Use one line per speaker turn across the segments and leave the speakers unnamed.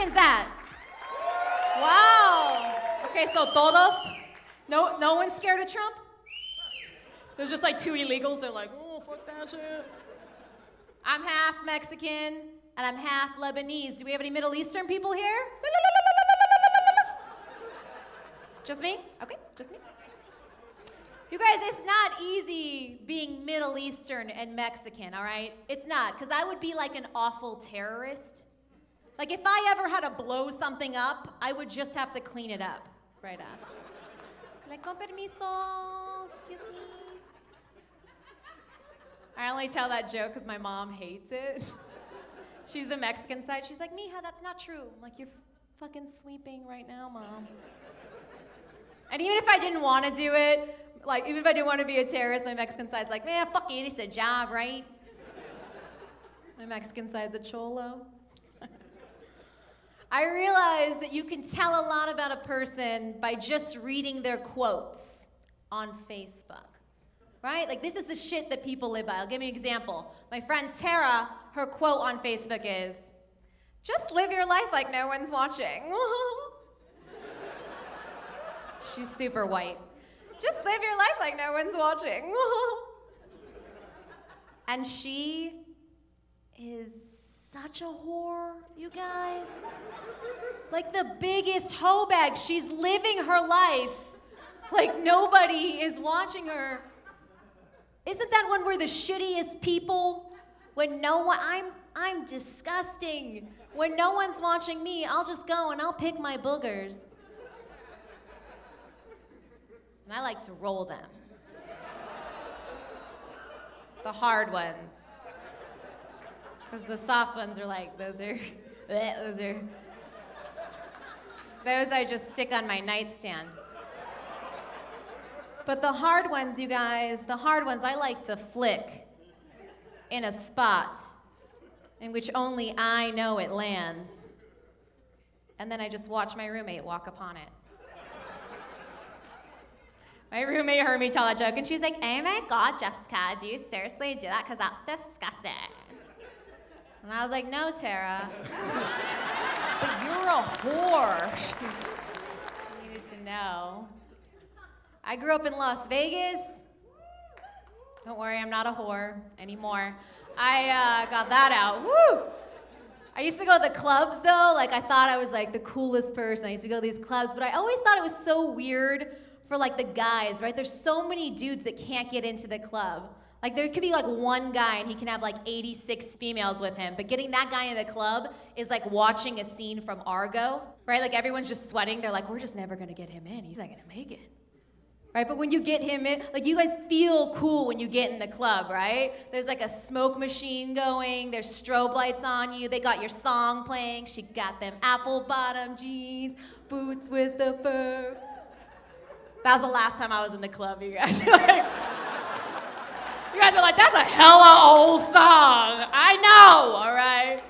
Mexicans at? Wow. Okay, so todos? No one's scared of Trump? There's just like two illegals. They're like, oh, fuck that shit. I'm half Mexican and I'm half Lebanese. Do we have any Middle Eastern people here? Just me? Okay, just me. You guys, it's not easy being Middle Eastern and Mexican, all right? It's not, because I would be like an awful terrorist. Like if I ever had to blow something up, I would just have to clean it up right up. Like, con permiso, excuse me. I only tell that joke because my mom hates it. She's the Mexican side. She's like, mija, that's not true. I'm like, you're fucking sweeping right now, Mom. And even if I didn't want to do it, like, even if I didn't want to be a terrorist, my Mexican side's like, man, fuck it, it's a job, right? My Mexican side's a cholo. I realize that you can tell a lot about a person by just reading their quotes on Facebook, right? Like, this is the shit that people live by. I'll give you an example. My friend Tara, her quote on Facebook is, just live your life like no one's watching. She's super white. Just live your life like no one's watching. And she is such a whore, you guys. Like the biggest hoe bag. She's living her life like nobody is watching her. Isn't that when we're the shittiest people? When no one, I'm disgusting. When no one's watching me, I'll just go and I'll pick my boogers. And I like to roll them. The hard ones. Because the soft ones are like, those I just stick on my nightstand. But the hard ones, you guys, the hard ones I like to flick in a spot in which only I know it lands. And then I just watch my roommate walk upon it. My roommate heard me tell that joke, and she's like, oh my God, Jessica, do you seriously do that? Because that's disgusting. And I was like, no, Tara. But you're a whore. You needed to know. I grew up in Las Vegas. Don't worry, I'm not a whore anymore. I got that out. Woo! I used to go to the clubs, though. Like, I thought I was, like, the coolest person. I used to go to these clubs, but I always thought it was so weird for like the guys, right? There's so many dudes that can't get into the club. Like there could be like one guy and he can have like 86 females with him, but getting that guy in the club is like watching a scene from Argo, right? Like everyone's just sweating. They're like, we're just never gonna get him in. He's not gonna make it, right? But when you get him in, like you guys feel cool when you get in the club, right? There's like a smoke machine going. There's strobe lights on you. They got your song playing. She got them apple bottom jeans, boots with the fur. That was the last time I was in the club, you guys. You guys are like, that's a hella old song. I know, all right?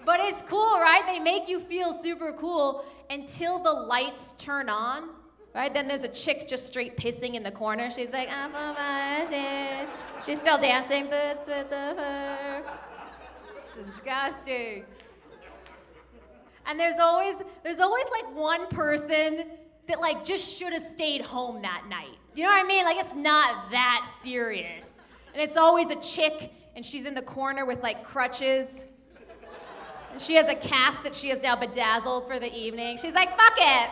But it's cool, right? They make you feel super cool until the lights turn on, right? Then there's a chick just straight pissing in the corner. She's like, she's still dancing, boots with the fur. It's disgusting. And there's always like one person that like just should have stayed home that night. You know what I mean? Like it's not that serious. And it's always a chick and she's in the corner with like crutches. And she has a cast that she has now bedazzled for the evening. She's like, fuck it.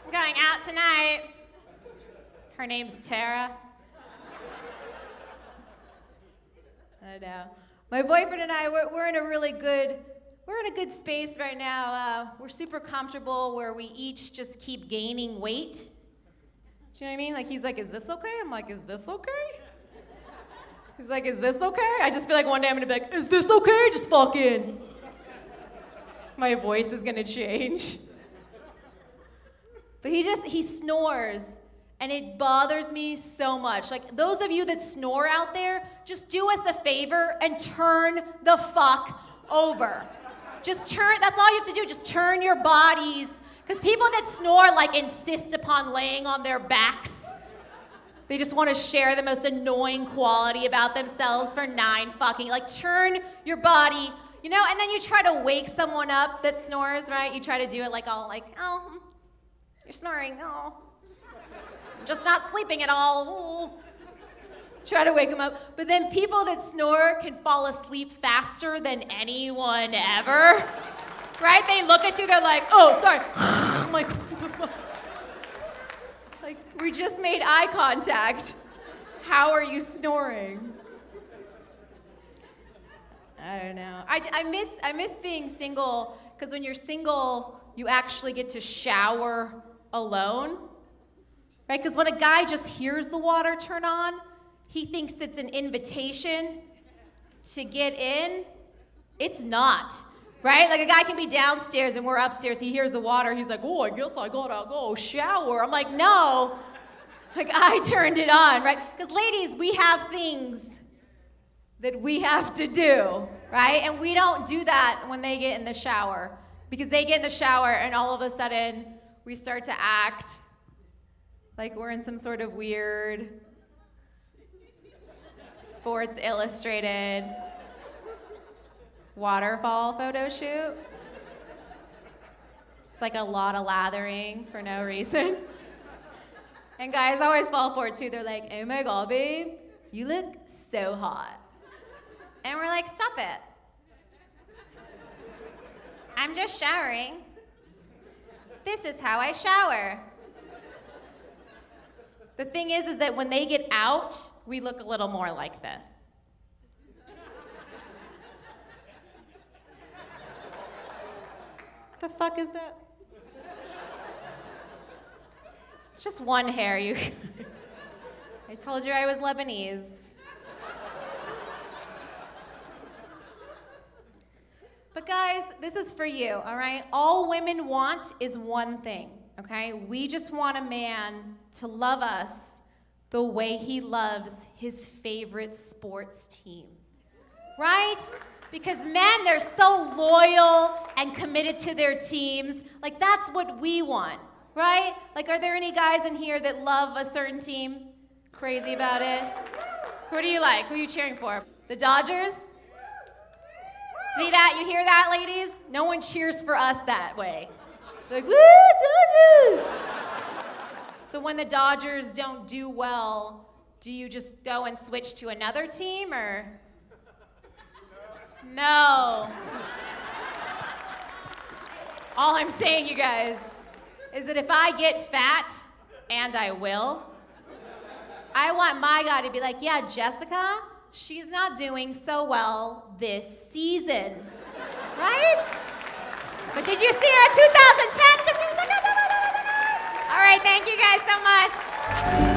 I'm going out tonight. Her name's Tara. I know. My boyfriend and I, we're in a really good space right now. We're super comfortable where we each just keep gaining weight. Do you know what I mean? Like, he's like, is this okay? I'm like, is this okay? He's like, is this okay? I just feel like one day I'm gonna be like, is this okay? Just fucking. My voice is gonna change. But he snores, and it bothers me so much. Like, those of you that snore out there, just do us a favor and turn the fuck over. Just turn, that's all you have to do, just turn your bodies. Because people that snore like insist upon laying on their backs. They just want to share the most annoying quality about themselves for 9 fucking, like turn your body You know, and then you try to wake someone up that snores, right? You try to do it like all like, oh, you're snoring, oh. I'm just not sleeping at all. Oh. Try to wake them up. But then people that snore can fall asleep faster than anyone ever. Right? They look at you, they're like, oh, sorry. I'm like, we just made eye contact. How are you snoring? I don't know. I miss being single, because when you're single, you actually get to shower alone. Right? Because when a guy just hears the water turn on, he thinks it's an invitation to get in. It's not, right? Like a guy can be downstairs and we're upstairs. He hears the water. He's like, oh, I guess I gotta go shower. I'm like, no. Like I turned it on, right? Because ladies, we have things that we have to do, right? And we don't do that when they get in the shower. Because they get in the shower and all of a sudden we start to act like we're in some sort of weird Sports Illustrated waterfall photo shoot. Just like a lot of lathering for no reason. And guys always fall for it too. They're like, oh my God, babe, you look so hot. And we're like, stop it. I'm just showering. This is how I shower. The thing is that when they get out, we look a little more like this. The fuck is that? It's just one hair, you guys. I told you I was Lebanese. But guys, this is for you, all right? All women want is one thing, okay? We just want a man to love us the way he loves his favorite sports team, right? Because men, they're so loyal and committed to their teams. Like, that's what we want, right? Like, are there any guys in here that love a certain team? Crazy about it? Who do you like? Who are you cheering for? The Dodgers? See that? You hear that, ladies? No one cheers for us that way. Like, woo, Dodgers! So when the Dodgers don't do well, do you just go and switch to another team, or? No. All I'm saying, you guys, is that if I get fat, and I will, I want my guy to be like, yeah, Jessica, she's not doing so well this season, right? But did you see her in 2010? Because she was like, all right, thank you guys so much.